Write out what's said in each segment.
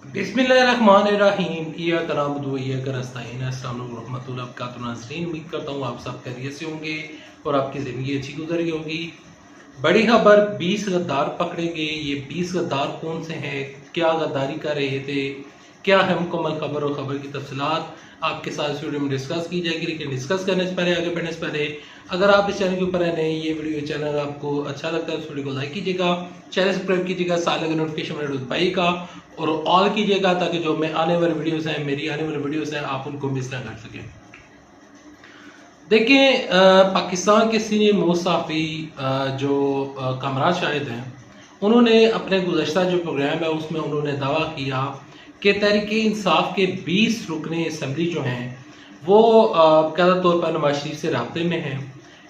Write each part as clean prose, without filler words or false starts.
बिस्मिल्लाहिर्रहमानिर्रहीम। इय्याका नअबुदु व इय्याका नस्तईन। अस्सलाम वालेकुम रहमतुल्लाहि व बरकातुहू। नाज़रीन, उम्मीद करता हूँ आप सब खैरियत से होंगे और आपकी ज़िंदगी अच्छी गुजर रही होगी। बड़ी खबर, 20 गद्दार पकड़े गए। ये 20 गद्दार कौन से हैं, क्या गद्दारी कर रहे थे, क्या है मुकम्मल खबर और खबर की तफसीलात आपके साथ इस वीडियो में डिस्कस की जाएगी। लेकिन डिस्कस करने से पहले, आगे बढ़ने से पहले, अगर आप इस चैनल के ऊपर है नए, ये वीडियो चैनल आपको अच्छा लगता है, इस वीडियो को लाइक कीजिएगा, चैनल सब्सक्राइब कीजिएगा, साथ लगे नोटिफिकेशन बटन दबाइएगा और ऑल कीजिएगा ताकि जो मैं आने वाली वीडियोस हैं, मेरी आने वाली वीडियोस हैं, आप उनको मिस ना कर सकें। देखिए, पाकिस्तान के सीनियर मोसाफी जो कामराज शाहिद हैं, उन्होंने अपने गुज़श्ता जो प्रोग्राम है उसमें उन्होंने दावा किया कि तहरीक-ए-इंसाफ के 20 रुकने असम्बली जो हैं वो बाकायदा तौर पर नवाज शरीफ से राब्ते में हैं।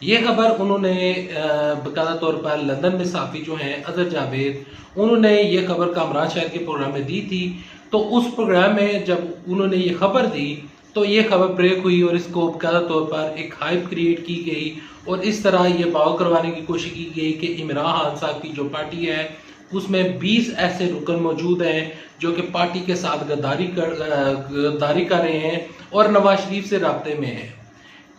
ये खबर उन्होंने बाकायदा तौर पर लंदन में साफ़ी जो हैं अजहर जावेद, उन्होंने ये खबर कामरान शाहिद के प्रोग्राम में दी थी। तो उस प्रोग्राम में जब उन्होंने ये खबर दी तो ये खबर ब्रेक हुई और इसको बाकायदा तौर पर एक हाइप क्रिएट की गई और इस तरह ये बाव करवाने की कोशिश की गई कि इमरान खान साहब की जो पार्टी है उसमें 20 ऐसे रुकन मौजूद हैं जो कि पार्टी के साथ गद्दारी कर रहे हैं और नवाज शरीफ से राब्ते में हैं।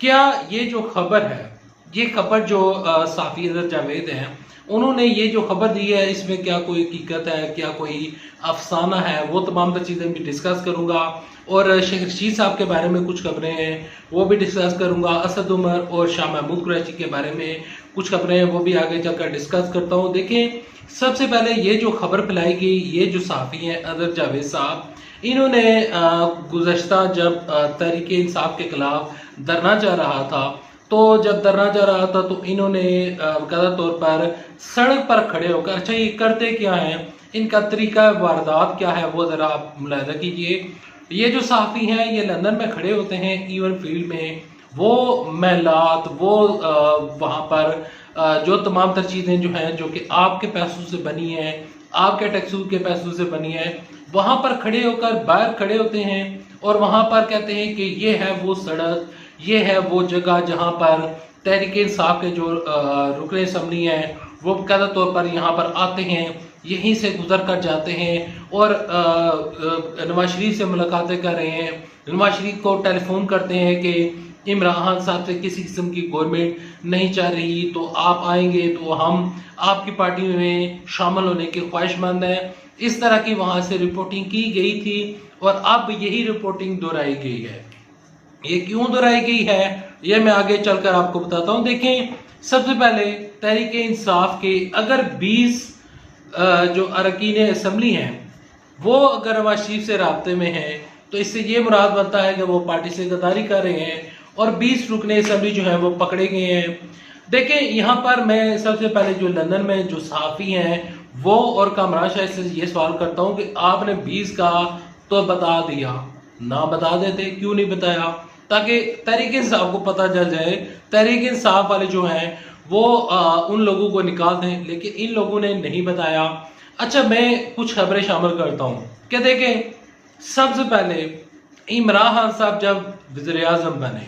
क्या ये जो खबर है, ये खबर जो साफ़ी अजहर जावेद हैं उन्होंने ये जो खबर दी है, इसमें क्या कोई हकीकत है, क्या कोई अफसाना है, वो तमाम तर चीज़ें भी डिस्कस करूँगा। और शेख रशीद साहब के बारे में कुछ खबरें हैं वो भी डिस्कस करूँगा। असद उमर और शाह महमूद कुरैशी के बारे में कुछ खबरें हैं वो भी आगे चलकर डिस्कस करता हूँ। देखें, सबसे पहले ये जो खबर फैलाई गई, ये जो साफ़ी हैं अजहर जावेद साहब, इन्होंने गुज़श्ता जब तहरीक इंसाफ के खिलाफ धरना जा रहा था, तो जब धरना जा रहा था तो इन्होंने बाकायदा तौर पर सड़क पर खड़े होकर, अच्छा ये करते क्या हैं, इनका तरीका वारदात क्या है, वो ज़रा आप मुलाहिज़ा कीजिए। ये जो साफ़ी हैं ये लंदन में खड़े होते हैं इवन फील्ड में, वो महलात, वो वहाँ पर जो तमाम तर चीज़ें जो हैं जो कि आपके पैसों से बनी हैं, आपके टैक्सों के पैसों से बनी है, वहाँ पर खड़े होकर बाहर खड़े होते हैं और वहाँ पर कहते हैं कि ये है वो सड़क, ये है वो जगह जहाँ पर तहरीक इंसाफ के जो रुकने असम्बली हैं वो बाकायदा तौर पर यहाँ पर आते हैं, यहीं से गुजर कर जाते हैं और नवाज शरीफ से मुलाकातें कर रहे हैं। नवाज शरीफ को टेलीफोन करते हैं कि इमरान खान साहब से किसी किस्म की गवर्नमेंट नहीं चाह रही, तो आप आएंगे तो हम आपकी पार्टी में शामिल होने के ख्वाहिशमंद हैं। इस तरह की वहाँ से रिपोर्टिंग की गई थी और अब यही रिपोर्टिंग दोहराई गई है। ये क्यों दोहराई गई है ये मैं आगे चलकर आपको बताता हूँ। देखें, सबसे पहले तहरीक इंसाफ के अगर 20 जो अरकान असम्बली हैं वो अगर नवाज शरीफ से राब्ते में हैं तो इससे ये मुराद बनता है कि वो पार्टी से गद्दारी कर रहे हैं और 20 रुकने असम्बली जो है वो पकड़े गए हैं। देखें, यहाँ पर मैं सबसे पहले जो लंदन में जो सहाफ़ी हैं वो और कामरान शाहिद से ये सवाल करता हूँ कि आपने 20 का तो बता दिया, ना बता देते, क्यों नहीं बताया, ताकि तहरीक इंसाफ को पता चल जाए, तहरीक इंसाफ वाले जो हैं वो उन लोगों को निकाल दें, लेकिन इन लोगों ने नहीं बताया। अच्छा, मैं कुछ खबरें शामिल करता हूँ कि देखें, सबसे पहले इमरान खान साहब जब वज़ीर-ए-आज़म बने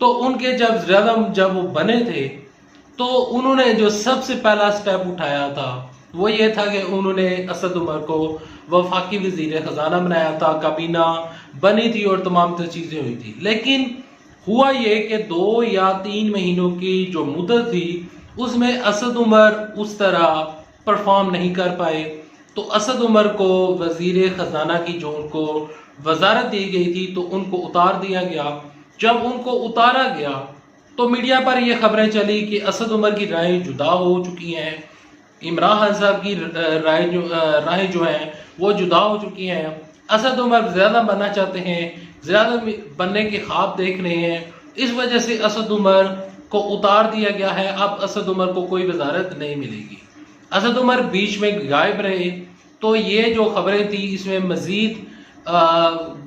तो उनके जब वो बने थे तो उन्होंने जो सबसे पहला स्टेप उठाया था वो ये था कि उन्होंने असद उमर को वफाकी वज़ीर ख़जाना बनाया था, काबीना बनी थी और तमाम तर चीज़ें हुई थी। लेकिन हुआ ये कि 2 या 3 महीनों की जो मुद्दत थी उसमें असद उमर उस तरह परफॉर्म नहीं कर पाए, तो असद उमर को वज़ीर ख़जाना की जो उनको वजारत दी गई थी तो उनको उतार दिया गया। जब उनको उतारा गया तो मीडिया पर यह खबरें चली कि असद उमर की राय जुदा हो चुकी हैं, इमरान खान साहब की राय जो है वो जुदा हो चुकी हैं। असद उमर ज़्यादा बनना चाहते हैं, ज़्यादा बनने के ख्वाब देख रहे हैं, इस वजह से असद उमर को उतार दिया गया है। अब असद उमर को कोई वजारत नहीं मिलेगी। असद उमर बीच में गायब रहे तो ये जो खबरें थी इसमें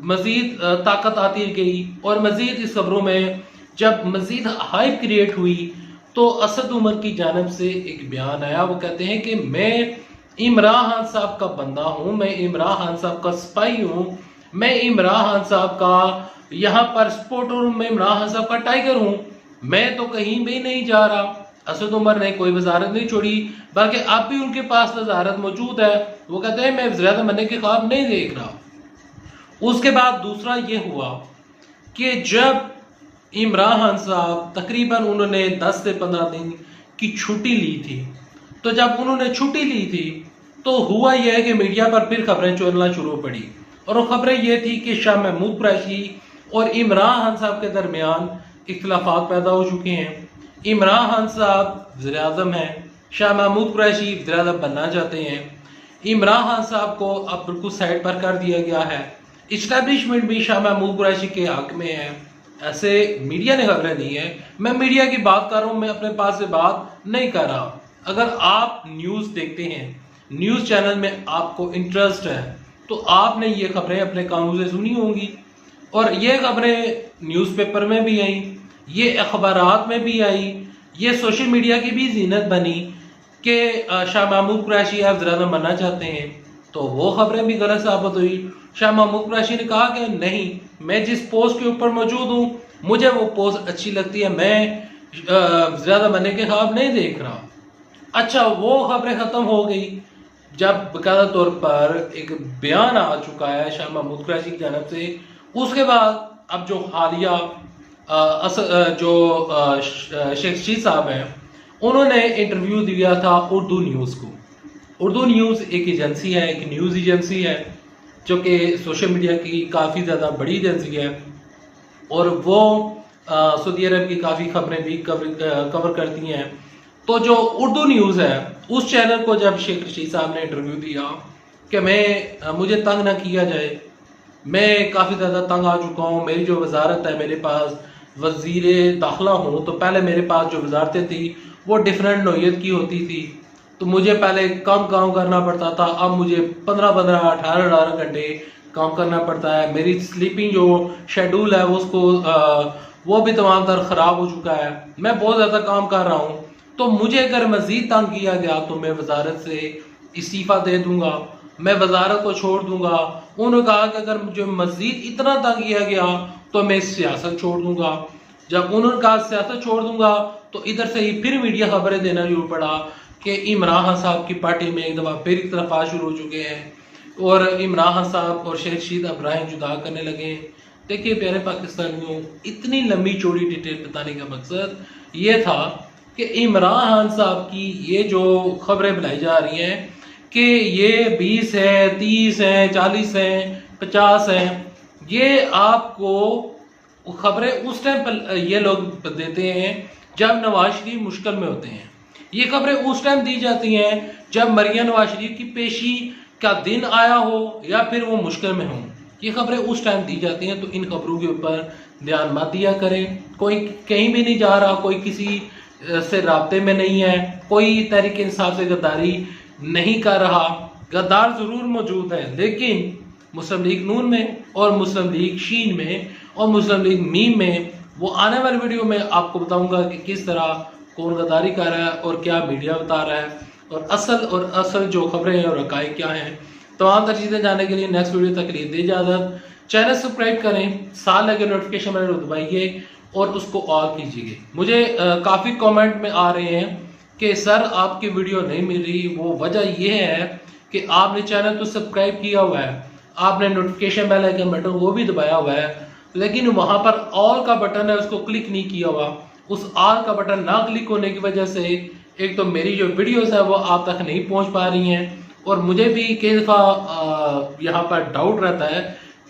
मज़ीद ताकत आती गई और मज़ीद इस खबरों में जब मज़ीद हाइप क्रिएट हुई तो असद उमर की जानिब से एक बयान आया। वो कहते हैं कि मैं इमरान खान साहब का बंदा हूँ, मैं इमरान खान साहब का स्पाई हूँ, मैं इमरान खान साहब का यहाँ पर सपोर्टर हूँ, मैं इमरान खान साहब का टाइगर हूँ, मैं तो कहीं भी नहीं जा रहा। असद उमर ने कोई वजारत नहीं छोड़ी, बल्कि अब भी उनके पास वजारत मौजूद है। वो कहते हैं मैं वज़ीर आज़म बनने के ख्वाब नहीं देख रहा। उसके बाद दूसरा ये हुआ कि जब इमरान खान साहब तकरीबन उन्होंने 10 से 15 दिन की छुट्टी ली थी, तो जब उन्होंने छुट्टी ली थी तो हुआ यह है कि मीडिया पर फिर खबरें चलना शुरू पड़ी, और वो खबरें ये थी कि शाह महमूद कुरैशी और इमरान खान साहब के दरमियान इख्तिलाफात पैदा हो चुके हैं। इमरान खान साहब वज़ीर आज़म हैं, शाह महमूद कुरैशी वज़ीर आज़म बनना चाहते हैं। इमरान खान साहब को अब बिल्कुल साइड पर कर दिया गया है। इस्टेब्लिशमेंट भी शाह महमूद कुरैशी के हक में है, ऐसे मीडिया ने खबरें दी हैं। मैं मीडिया की बात कर रहा हूँ, मैं अपने पास से बात नहीं कर रहा। अगर आप न्यूज़ देखते हैं, न्यूज़ चैनल में आपको इंटरेस्ट है, तो आपने ये खबरें अपने कानों से सुनी होंगी, और ये खबरें न्यूज़पेपर में भी आई, ये अखबारात में भी आई, ये सोशल मीडिया की भी जीनत बनी कि शाह महमूद कुरैशी आप वज़ीर आज़म बनना चाहते हैं। तो वो खबरें भी गलत साबित हुई। शाह महमूद कुरैशी ने कहा कि नहीं, मैं जिस पोस्ट के ऊपर मौजूद हूँ मुझे वो पोस्ट अच्छी लगती है, मैं वज़ीर आज़म बनने के ख्वाब नहीं देख रहा। अच्छा, वो खबरें ख़त्म हो गई जब बाकायदा तौर पर एक बयान आ चुका है शाह महमूद कुरैशी की जानब से। उसके बाद अब जो हालिया शेख रशीद साहब हैं, उन्होंने इंटरव्यू दिया था उर्दू न्यूज़ को। उर्दू न्यूज़ एक एजेंसी है, एक न्यूज़ एजेंसी है जो कि सोशल मीडिया की काफ़ी ज़्यादा बड़ी एजेंसी है, और वो सऊदी अरब की काफ़ी खबरें भी कवर करती हैं। तो जो उर्दू न्यूज़ है, उस चैनल को जब शेख रशीद साहब ने इंटरव्यू दिया कि मुझे तंग ना किया जाए, मैं काफ़ी ज़्यादा तंग आ चुका हूँ, मेरी जो वजारत है, मेरे पास वज़ीर दाखिला हूँ, तो पहले मेरे पास जो वजारतें थी वो डिफरेंट नौइयत की होती थी, तो मुझे पहले कम काम करना पड़ता था, अब मुझे 15-15 18-18 घंटे काम करना पड़ता है। मेरी स्लीपिंग जो शेड्यूल है वो भी तमाम तर ख़राब हो चुका है, मैं बहुत ज़्यादा काम कर रहा हूँ, तो मुझे अगर मज़ीद तंग किया गया तो मैं वजारत से इस्तीफ़ा दे दूँगा, मैं वजारत को छोड़ दूँगा। उन्होंने कहा कि अगर मुझे मज़ीद इतना तंग किया गया तो मैं सियासत छोड़ दूँगा। जब उन्होंने कहा सियासत छोड़ दूँगा, तो इधर से ही फिर मीडिया खबरें देना शुरू पड़ा कि इमरान खान साहब की पार्टी में एक दफ़ा फिर इख्तिलाफात शुरू हो चुके हैं, और इमरान खान साहब और शेख रशीद इब्राहिम जुदा करने लगे। देखिए प्यारे पाकिस्तानियों, इतनी लंबी चौड़ी डिटेल बताने का मकसद ये था कि इमरान खान साहब की ये जो खबरें बनाई जा रही हैं कि ये 20 है, 30 है, 40 है, 50 है, ये आपको खबरें उस टाइम पर ये लोग देते हैं जब नवाज शरीफ मुश्किल में होते हैं। ये खबरें उस टाइम दी जाती हैं जब मरियम नवाज शरीफ की पेशी का दिन आया हो या फिर वो मुश्किल में हों। ये खबरें उस टाइम दी जाती हैं, तो इन खबरों के ऊपर ध्यान मत दिया करें। कोई कहीं भी नहीं जा रहा, कोई किसी से राब्ते में नहीं है, कोई तहरीक इंसाफ से गद्दारी नहीं कर रहा। गद्दार ज़रूर मौजूद है, लेकिन मुस्लिम लीग नून में और मुस्लिम लीग शीन में और मुस्लिम लीग मीम में, वो आने वाली वीडियो में आपको बताऊंगा कि किस तरह कौन गद्दारी कर रहा है और क्या मीडिया बता रहा है, और असल जो खबरें हैं और हक़ाइक़ क्या हैं। तमाम तर चीज़ें जानने के लिए नेक्स्ट वीडियो तक लिए दे इजाज़त। चैनल सब्सक्राइब करें, साथ लगे नोटिफिकेशन बेल दबाइए और उसको ऑल कीजिए। मुझे काफ़ी कमेंट में आ रहे हैं कि सर आपकी वीडियो नहीं मिल रही। वो वजह यह है कि आपने चैनल तो सब्सक्राइब किया हुआ है, आपने नोटिफिकेशन बेल आइकन बटन वो भी दबाया हुआ है, लेकिन वहाँ पर ऑल का बटन है उसको क्लिक नहीं किया हुआ। उस ऑल का बटन ना क्लिक होने की वजह से एक तो मेरी जो वीडियोस है वो आप तक नहीं पहुँच पा रही हैं, और मुझे भी कई दफ़ा यहाँ पर डाउट रहता है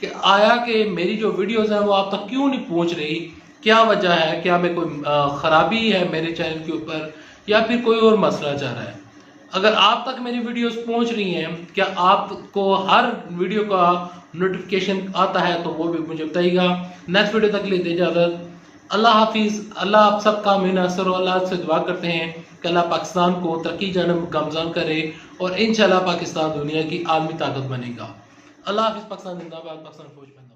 कि आया कि मेरी जो वीडियोस हैं वो आप तक क्यों नहीं पहुँच रही, क्या वजह है, क्या मैं कोई ख़राबी है मेरे चैनल के ऊपर या फिर कोई और मसला चल रहा है। अगर आप तक मेरी वीडियोस पहुंच रही हैं, क्या आपको हर वीडियो का नोटिफिकेशन आता है, तो वो भी मुझे बताइएगा। नेक्स्ट वीडियो तक लेते इजाज़त। अल्लाह हाफिज़। अल्लाह आप सबका मीनासर और अल्लाह से दुआ करते हैं कि अल्लाह पाकिस्तान को तरक्की जानब गामज़न करे और इंशाअल्लाह पाकिस्तान दुनिया की आलमी ताकत बनेगा। अल्लाह हाफिज़। पाकिस्तान जिंदाबाद। पाकिस्तान फौज।